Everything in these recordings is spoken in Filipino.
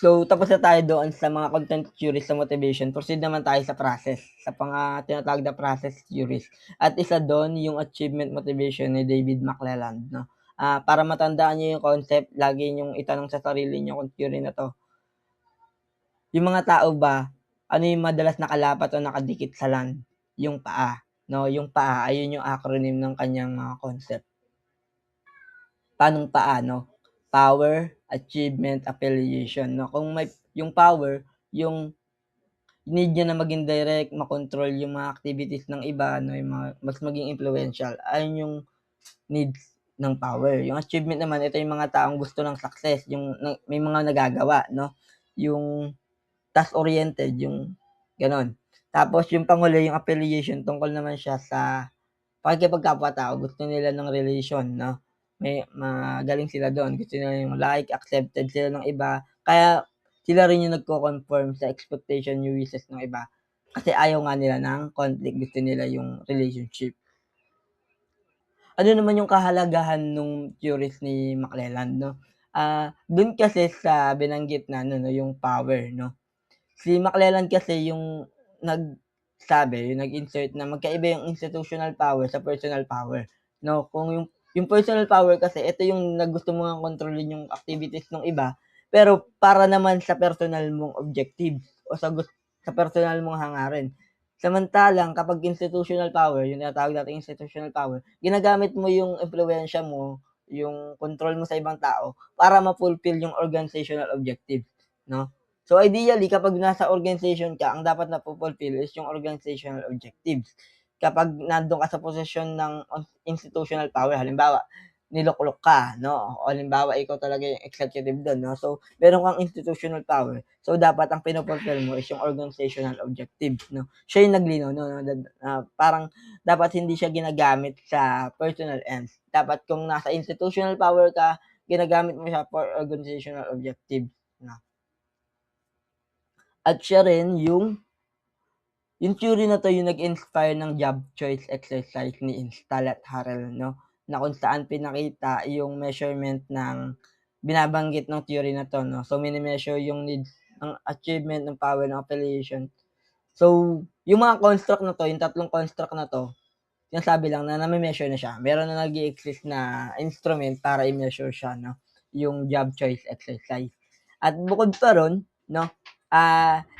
So, tapos na tayo doon sa mga content theories sa motivation, proceed naman tayo sa process, sa tinatawag na process theories. At isa doon yung achievement motivation ni David McClelland, 'no. Para matandaan niyo yung concept, lagi niyong itanong sa sarili niyo kung theory na 'to, yung mga tao ba, ano yung madalas nakalapat o nakadikit sa land? Yung paa, 'no, yung paa, ayun yung acronym ng kanyang mga concept. Paanong paa, 'no? Power, achievement, affiliation, 'no. Kung may yung power, yung need niya na maging direct, makontrol yung mga activities ng iba, 'no, yung mga mas maging influential, ayun yung needs ng power. Yung achievement naman, ito yung mga taong gusto ng success, yung may mga nagagawa, 'no, yung task-oriented, yung gano'n. Tapos yung panghuli, yung affiliation, tungkol naman siya sa pakikipagkapwa-tao, gusto nila ng relation, 'no, magaling sila do'n, gusto nila yung like, accepted sila ng iba, kaya sila rin yung nagko-conform sa expectation, yung wishes ng iba. Kasi ayaw nga nila ng conflict, gusto nila yung relationship. Ano naman yung kahalagahan nung theories ni McClelland, 'no? Dun kasi sa binanggit na ano 'no, yung power, 'no. Si McClelland kasi yung yung nag-insert na magkaiba yung institutional power sa personal power, 'no. Kung yung personal power kasi, ito yung gusto mo ngang kontrolin yung activities ng iba, pero para naman sa personal mong objectives o sa personal mong hangarin. Samantalang kapag institutional power, yung tinatawag nating institutional power, ginagamit mo yung impluwensiya mo, yung control mo sa ibang tao para ma-fulfill yung organizational objectives, 'no. So, ideally kapag nasa organization ka, ang dapat nafu-fulfill is yung organizational objectives. Kapag nandun ka sa posisyon ng institutional power, halimbawa niluklok ka, 'no, o halimbawa ikaw talaga yung executive dun, 'no, so meron kang institutional power, so dapat ang pino-fulfill mo is yung organizational objectives, 'no. Siya yung naglinaw nun 'no, parang dapat hindi siya ginagamit sa personal ends. Dapat kung nasa institutional power ka, ginagamit mo siya for organizational objectives, 'no. At siya rin yung theory na 'to yung nag-inspire ng job choice exercise ni Install at Harrell, 'no, na kung saan pinakita yung measurement ng binabanggit ng theory na 'to, 'no. So, mini-measure yung needs ng achievement, ng power, ng affiliation. So, yung mga construct na 'to, yung tatlong construct na 'to, sinasabi lang na name-measure na siya. Meron na nag-e-exist na instrument para i-measure siya, 'no, yung job choice exercise. At bukod pa ro'n, 'no,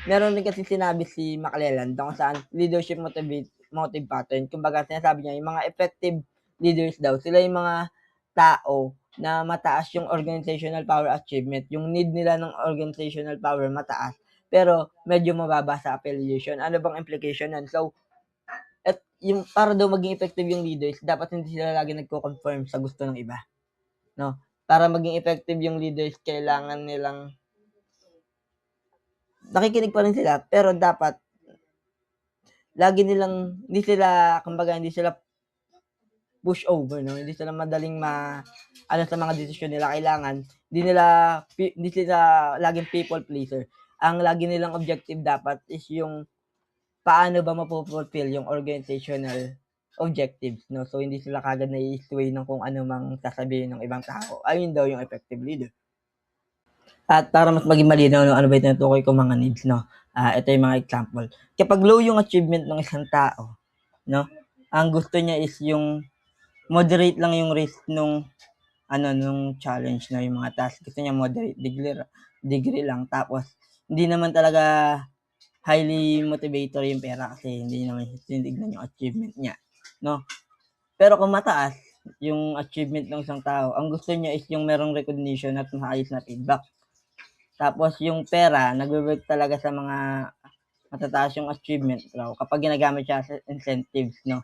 meron din kasing sinabi si McClelland kung saan leadership motive pattern. Kumbaga sinasabi niya yung mga effective leaders daw, sila yung mga tao na mataas yung organizational power achievement, yung need nila ng organizational power mataas, pero medyo mababa sa affiliation. Ano bang implication nun? So, at yung para daw maging effective yung leaders, dapat hindi sila laging nagko-conform sa gusto ng iba, 'no? Para maging effective yung leaders, kailangan nilang nakikinig pa rin sila, pero dapat lagi nilang hindi sila push over, 'no, hindi sila madaling ano sa mga desisyon nila. Kailangan hindi sila laging people pleaser. Ang lagi nilang objective dapat is yung paano ba mafu-fulfill yung organizational objectives, 'no. So, hindi sila kaagad nai-sway ng kung ano mang sasabihin ng ibang tao. Ayun daw yung effective leader. At para mas maging malinaw 'no, ano ba yung tinutukoy kong mga needs, 'no, ito yung mga example. Kapag low yung achievement ng isang tao, 'no, ang gusto niya is yung moderate lang yung risk nung challenge, 'no, yung mga task. Gusto niya moderate degree lang, tapos hindi naman talaga highly motivator yung pera kasi hindi naman tinitignan yung achievement niya, 'no. Pero kung mataas yung achievement ng isang tao, ang gusto niya is yung merong recognition at maayos na feedback. Tapos yung pera nagwo-work talaga sa mga matataas yung achievement raw kapag ginagamit siya sa incentives, 'no.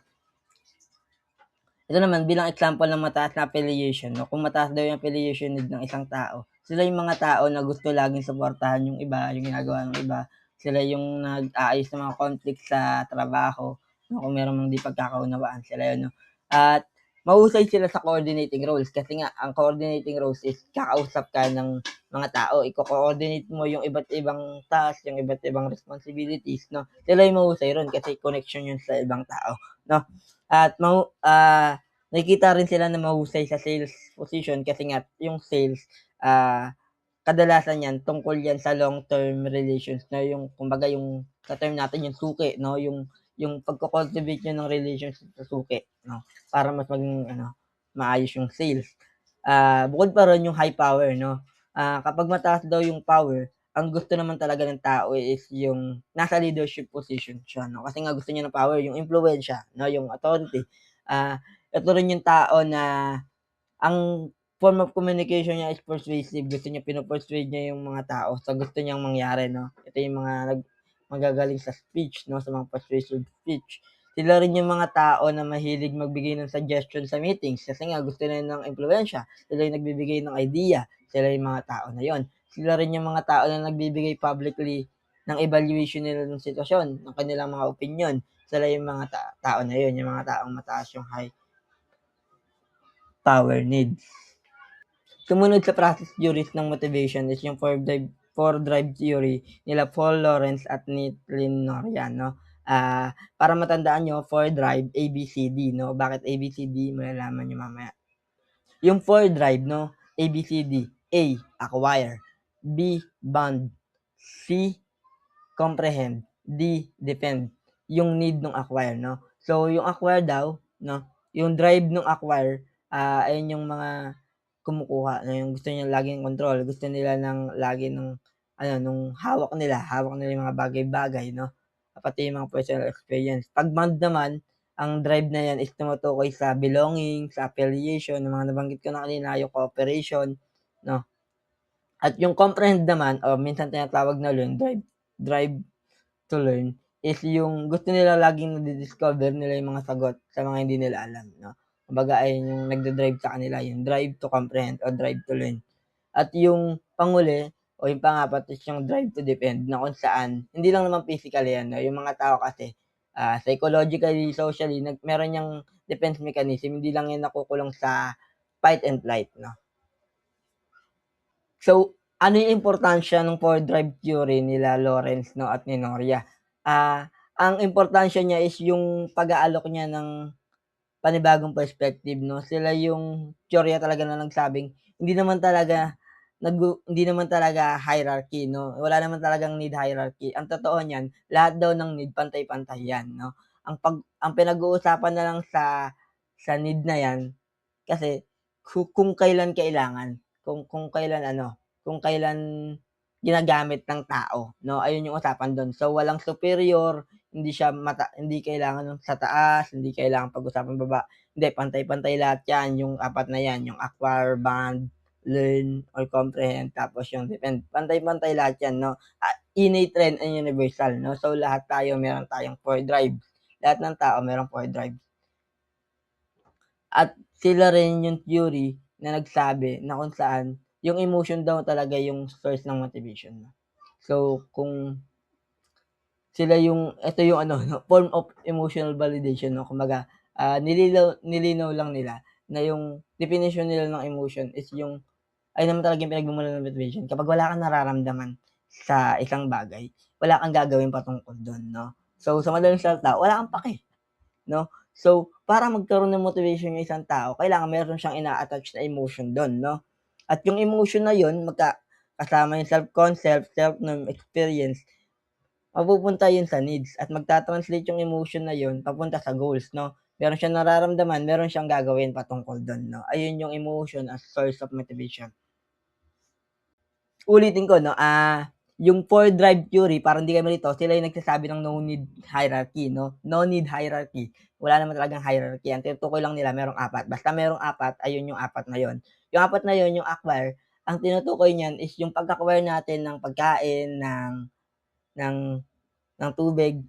Ito naman bilang example ng mataas na affiliation, 'no, kung mataas daw yung affiliation need ng isang tao, sila yung mga tao na gusto laging suportahan yung iba, yung ginagawa ng iba. Sila yung nag-aayos ng mga conflict sa trabaho, 'no, kung meron mang di pagkakaunawaan, sila yun, 'no. At mahusay sila sa coordinating roles kasi nga ang coordinating roles is kakausap ka ng mga tao, iko-coordinate mo yung iba't ibang task, yung iba't ibang responsibilities, 'no. Sila yung mahusay ron kasi connection yun sa ibang tao, 'no. At nakikita rin sila na mahusay sa sales position kasi nga yung sales, ah, kadalasan yan tungkol yan sa long-term relations na yung kumbaga yung sa term natin yung suki 'no, yung pagco-cultivate niyo ng relationship sa suki 'no, para mas maging ano, maayos yung sales. Bukod pa roon yung high power 'no, kapag mataas daw yung power, ang gusto naman talaga ng tao is yung nasa leadership position siya 'no, kasi nga gusto niya ng power, yung impluwensiya 'no, yung authority. Ito rin yung tao na ang form of communication niya is persuasive, gusto niya pino-persuade niya yung mga tao sa gusto niyang mangyari 'no. Ito yung mga magagaling sa speech 'no, sa mga persuasive speech. Sila rin yung mga tao na mahilig magbigay ng suggestion sa meetings kasi nga gusto nila ng impluwensiya, sila yung nagbibigay ng idea, sila yung mga tao na yon. Sila rin yung mga tao na nagbibigay publicly ng evaluation nila ng sitwasyon, ng kanilang mga opinyon, sila yung mga tao na yon, yung mga taong mataas yung high power needs. Sumunod sa process theories ng motivation is yung four drive theory nila Paul Lawrence at Nitlin Norian 'no. Para matandaan niyo, 4 drive ABCD 'no. Bakit ABCD malalaman niyo mamaya. Yung 4 drive 'no, ABCD: A, acquire; B, bond; C, comprehend; D, defend. Yung need nung acquire 'no. So yung acquire daw 'no, yung drive nung acquire, ayun yung mga kumukuha na yung gusto niya laging control, gusto nila ng lagi ng ano, nung hawak nila yung mga bagay-bagay 'no, pati yung mga personal experience. 'Pag bond naman, ang drive na yan is tumutukoy sa belonging, sa affiliation, yung mga nabanggit ko na kanina, yung cooperation 'no. At yung comprehend naman o minsan tinatawag na drive drive to learn is yung gusto nila laging nadi-discover nila yung mga sagot sa mga hindi nila alam 'no. Kumbaga ayun yung nagda-drive sa kanila, yung drive to comprehend o drive to learn. At yung panghuli o yung pang-apat is yung drive to defend na kung saan hindi lang naman physically yan 'no, yung mga tao kasi, psychologically, socially meron yang defense mechanism, hindi lang yan nakukulong sa fight and flight 'no. So, ano yung importansya nung 4 drive theory nila Lawrence 'no at ni Noria? Ang importansya niya is yung pag-aalok niya ng panibagong perspective 'no. Sila yung teorya talaga na nagsabing hindi naman talaga hierarchy 'no, wala naman talagang need hierarchy. Ang totoo niyan, lahat daw ng need pantay-pantay 'yan 'no. Ang pinag-uusapan na lang sa need na 'yan kasi kung kailan kailangan, kung kailan ano, kung kailan ginagamit ng tao 'no, ayun yung usapan dun. So, walang superior, hindi kailangan nung sa taas, hindi kailangan pag-usapan baba, hindi pantay-pantay lahat 'yan, yung 4 na 'yan, yung acquire, bond, learn, or comprehend, tapos yung defend, pantay-pantay lahat 'yan 'no. Innate rin and universal 'no, so lahat tayo meron tayong 4 drives, lahat ng tao merong 4 drives. At sila rin yung theory na nagsabi na kung saan yung emotion daw talaga yung source ng motivation 'no. So, kung sila yung ito yung ano 'no, form of emotional validation 'no, kumbaga, nilinaw lang nila na yung definition nila ng emotion is yung ayun naman talaga yung pinagmumulan ng motivation. Kapag wala kang nararamdaman sa isang bagay, wala kang gagawin patungkol dun 'no. So, sa madaling salita, wala kang pake. 'No? So, para magkaroon ng motivation yung isang tao kailangan meron siyang ina-attach na emotion dun 'no? At yung emotion na yun kasama yung self-concept, self-norm, experience, mapupunta yun sa needs at magta-translate yung emotion na yun papunta sa goals 'no? Meron siyang nararamdaman, meron siyang gagawin patungkol dun 'no? Ayun yung emotion as source of motivation. Ulitin ko 'no, yung 4 drive theory para hindi kayo malito, sila yung nagsasabi ng no need hierarchy 'no, no need hierarchy. Wala naman talagang hierarchy, ang tinutukoy lang nila merong 4, basta merong 4, ayun yung 4 na yun. Yung 4 na yun, yung acquire, ang tinutukoy niyan is yung pag-acquire natin ng pagkain, ng ng tubig.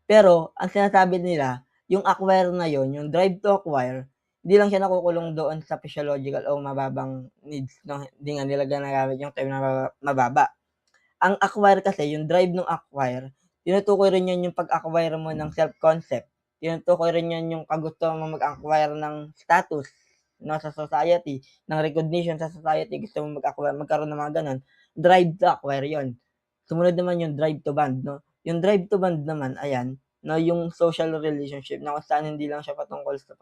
Pero ang sinasabi nila, yung acquire na yun, yung drive to acquire, hindi lang siya nakukulong doon sa physiological o mababang needs 'no, hindi nga nila ginagamit yung term na mababa. Ang acquire kasi, yung drive nung acquire, tinutukoy rin yan yung pag-acquire mo ng self-concept, tinutukoy rin yan yung kagustuhan mong mag-acquire ng status 'no, sa society, ng recognition sa society, gusto mong magkaroon ng mga gano'n, drive to acquire yun. Sumunod naman yung drive to bond 'no, yung drive to bond naman ayan, 'no, yung social relationship na kung saan hindi lang siya patungkol sa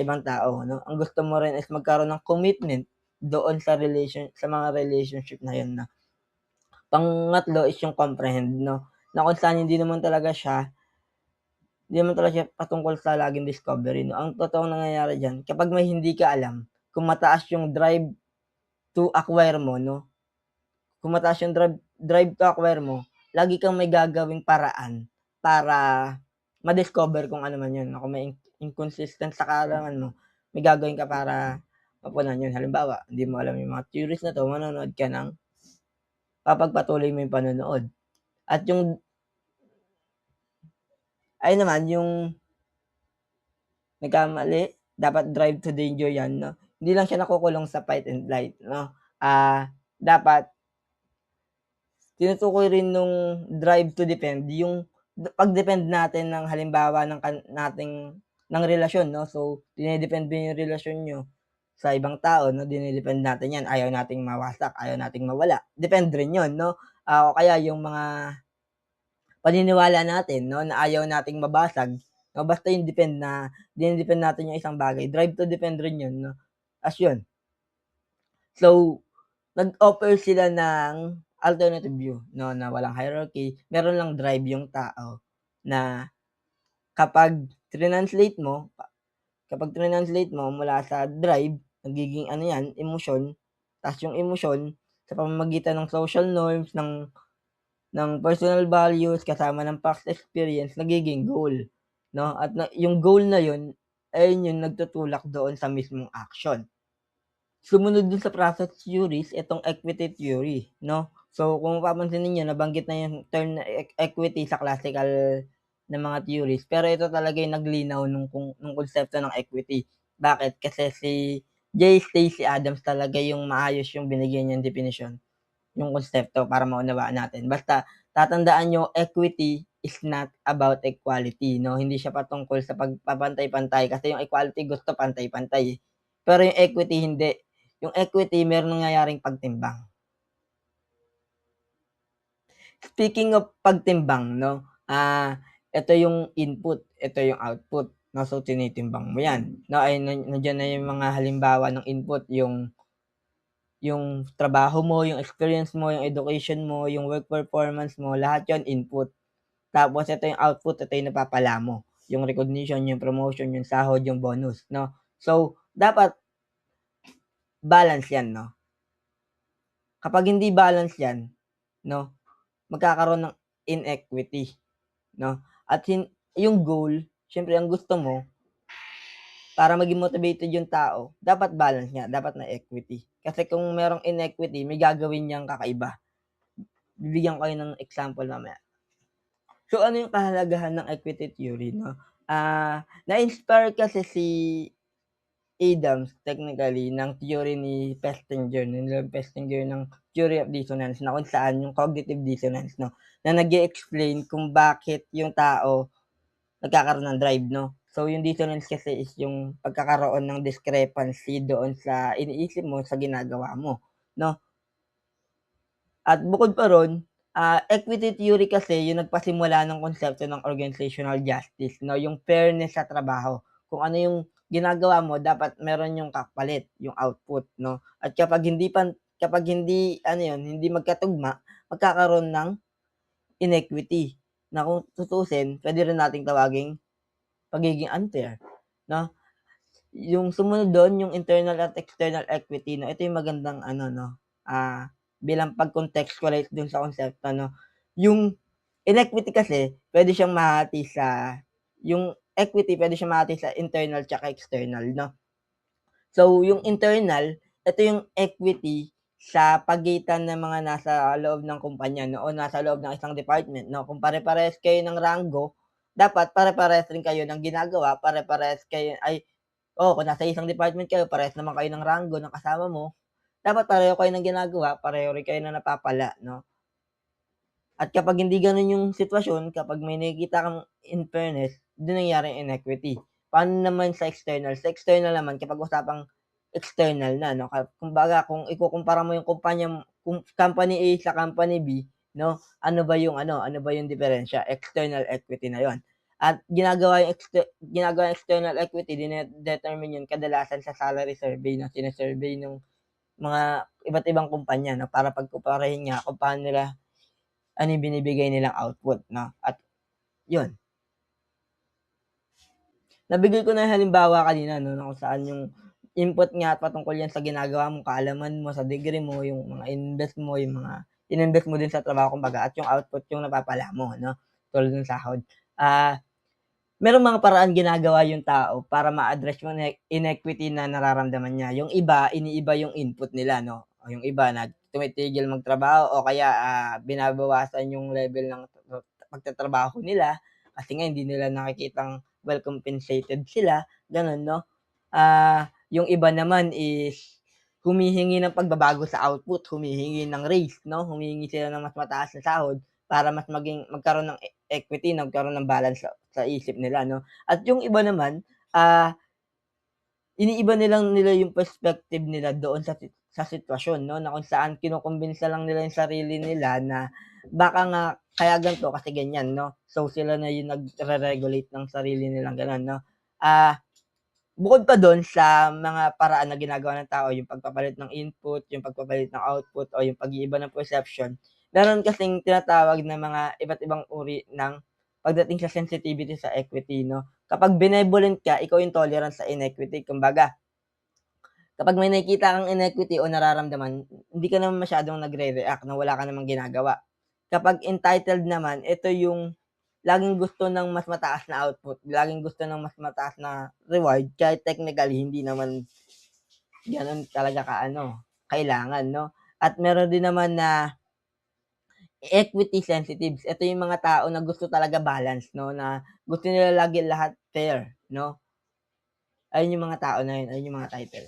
ibang tao 'no, ang gusto mo rin is magkaroon ng commitment doon sa mga relationship na yun, 'no. Pangatlo is yung comprehend, 'no, na kung saan hindi naman talaga siya patungkol sa laging discovery, 'no. Ang totoong nangyayari diyan kapag may hindi ka alam, kung mataas yung drive to acquire mo, 'no, kung mataas yung drive to acquire mo, lagi kang may gagawing paraan para ma-discover kung ano man yun, 'no. Kung may inconsistent sa kaalaman mo, may gagawin ka para mapunan yun. Halimbawa, hindi mo alam yung mga theories na 'to, manonood ka ng papagpatuloy mo yung panonood. At yung ayun naman yung nagkamali, dapat drive to danger 'yan, 'no. Hindi lang siya nakukulong sa fight and flight, 'no. Dapat tinutukoy rin nung drive to defend yung pag-defend natin ng halimbawa nating ng relasyon, 'no. So, dine-defend mo yung relasyon niyo sa ibang tao, 'no, dine-defend natin 'yan, ayaw nating mawasak, ayaw nating mawala, defend rin 'yun, 'no. O kaya yung mga paniniwala natin, 'no, na ayaw nating mabasag, 'no, basta yung dine-defend natin yung isang bagay, drive to defend rin 'yun, 'no, as 'yun. So, nag-offer sila ng alternative view, 'no, na walang hierarchy, meron lang drive yung tao na kapag trinanslate mo mula sa drive, nagiging ano 'yan, emosyon, ta's yung emosyon sa pamamagitan ng social norms, ng personal values kasama ng past experience nagiging goal, 'no, at yung goal na yun, ayun yung nagtutulak doon sa mismong action. Sumunod dun sa process theories itong equity theory, 'no. So, kung mapapansin ninyo nabanggit na yung term na equity sa classical na mga theories, pero ito talaga yung naglinaw nung konsepto ng equity. Bakit? Kasi si J. Stacey Adams talaga yung maayos yung binigyan niyang definisyon, yung konsepto para maunawaan natin. Basta tatandaan niyo equity is not about equality, 'no, hindi siya patungkol sa pagpapantay-pantay kasi yung equality gusto pantay-pantay, eh. Pero yung equity hindi. Yung equity merong nangyayaring pagtimbang. Speaking of pagtimbang, 'no, eto yung input, eto yung output, 'no, so tinitimbang mo 'yan, 'no, ay nandiyan na yung mga halimbawa ng input, yung trabaho mo, yung experience mo, yung education mo, yung work performance mo, lahat 'yan input. Tapos ito yung output, ito yung napapala mo, yung recognition, yung promotion, yung sahod, yung bonus, 'no. So, dapat balance 'yan, 'no. Kapag hindi balance 'yan, 'no, magkakaroon ng inequity, 'no, at yung goal, siyempre ang gusto mo para maging motivated yung tao, dapat balance nga, dapat may equity. Kasi kung merong inequity, may gagawin niyang kakaiba. Bibigyan ko kayo ng example mamaya. So, ano yung kahalagahan ng equity theory, 'no? Na-inspire kasi si Adams technically ng theory ni Festinger, ni Festinger ng theory of dissonance na kung saan yung cognitive dissonance, 'no, na nag-e-explain kung bakit yung tao nagkakaroon ng drive, 'no. So, yung dissonance kasi is yung pagkakaroon ng discrepancy doon sa iniisip mo sa ginagawa mo, 'no. At bukod pa ro'n, equity theory kasi yung nagpasimula ng konsepto ng organizational justice, 'no, yung fairness sa trabaho. Kung ano yung ginagawa mo dapat meron yung kapalit, yung output, 'no. At kapag hindi ano yun, hindi magkatugma, magkakaroon ng inequity na kung tutuusin puwede rin nating tawaging pagiging unfair, 'no. Yung sumunod dun yung internal at external equity, 'no, ito yung magandang ano, 'no, bilang pag-contextualize dun sa konsepto, 'no. Yung inequity kasi yung equity puwede siyang mahati sa internal tsaka external, 'no. So, yung internal, ito yung equity sa pagitan ng mga nasa loob ng kumpanya, 'no, o nasa loob ng isang department, 'no. Kung pare-parehas kayo ng ranggo, dapat pare-parehas rin kayo ng ginagawa, pare-parehas kayo kung nasa isang department kayo, parehas naman kayo ng ranggo ng kasama mo, dapat pareho kayo ng ginagawa, pareho rin kayo ng napapala, 'no. At kapag hindi gano'n yung sitwasyon, kapag may nakikita kang unfairness, dun nangyayari ang inequity. Paano naman sa external? Sa external naman kapag usapang external na, 'no, kumbaga kung ikukumpara mo yung kung company A sa company B, 'no, ano ba yung diperensiya? External equity na yun. At ginagawa yung external equity, dine-determine yun kadalasan sa salary survey na sine-survey nung mga iba't ibang kumpanya 'no, para pagkumparahin nga kung paano nila ano yung binibigay nilang output 'no, at yun. Nabigay ko na yung halimbawa kanina 'no, na kung saan yung input nga patungkol yan sa ginagawa mong kaalaman mo, sa degree mo, yung mga ininvest mo, yung mga ininvest mo din sa trabaho kumbaga, at yung output yung napapala mo 'no, tulad ng sahod. Ah, Merong mga paraan ginagawa yung tao para ma-address yung inequity na nararamdaman niya. Yung iba, iniiba yung input nila 'no, o yung iba tumitigil magtrabaho o kaya, binabawasan yung level ng pagtatrabaho nila kasi nga hindi nila nakikitang well compensated sila, gano'n 'no. Yung iba naman is humihingi ng pagbabago sa output, humihingi ng raise 'no, humihingi sila ng mas mataas na sahod para mas magkaroon ng equity, nagkaroon ng balance sa isip nila 'no. At yung iba naman, iniiba nila yung perspective nila doon sa sitwasyon 'no, na kung saan kinukumbinsa lang nila yung sarili nila na baka nga kaya gan'to kasi ganyan 'no. So, sila na yung nagre-regulate ng sarili nilang gano'n 'no. Ah Bukod pa dun sa mga paraan na ginagawa ng tao, yung pagpapalit ng input, yung pagpapalit ng output o yung pag-iiba ng perception, meron kasing tinatawag na mga iba't ibang uri ng pagdating sa sensitivity sa equity 'no. Kapag benevolent ka, ikaw yung tolerant sa inequity. Kumbaga, kapag may nakikita kang inequity o nararamdaman, hindi ka naman masyadong nagre-react na wala ka namang ginagawa. Kapag entitled naman, ito yung laging gusto ng mas mataas na output, laging gusto ng mas mataas na reward kahit technically hindi naman gano'n talaga kailangan 'no. At meron din naman na equity sensitives, ito yung mga tao na gusto talaga balance 'no, na gusto nila lagi lahat fair 'no. Ayun yung mga tao na yun, ayun yung mga title.